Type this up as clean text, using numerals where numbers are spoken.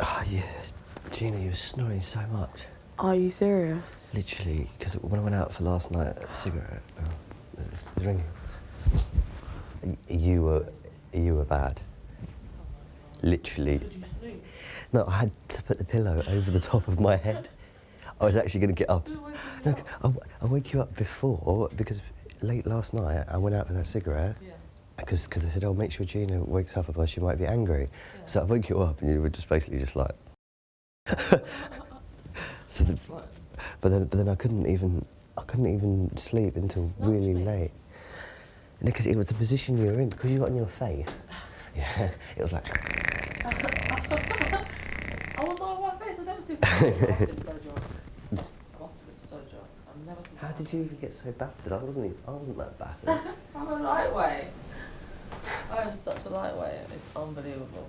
Oh yeah, Gina, you were snoring so much. Are you serious? Literally, because when I went out for last night, a cigarette, it's ringing. You were bad. Literally. Did you sleep? No, I had to put the pillow over the top of my head. I was actually going to get up. Look, I woke you up before because late last night I went out for that cigarette. Yeah. Because they said, oh, make sure Gina wakes up, otherwise she might be angry. Yeah. So I woke you up and you were just basically just like... so but then I couldn't even sleep until really late. Because it was the position you were in, because you got on your face. Yeah, it was like... I was on my face, I never sleep. I must have been so drunk. I've never slept. How did you even get so battered? I wasn't that battered. I'm a lightweight. I am such a lightweight, it's unbelievable.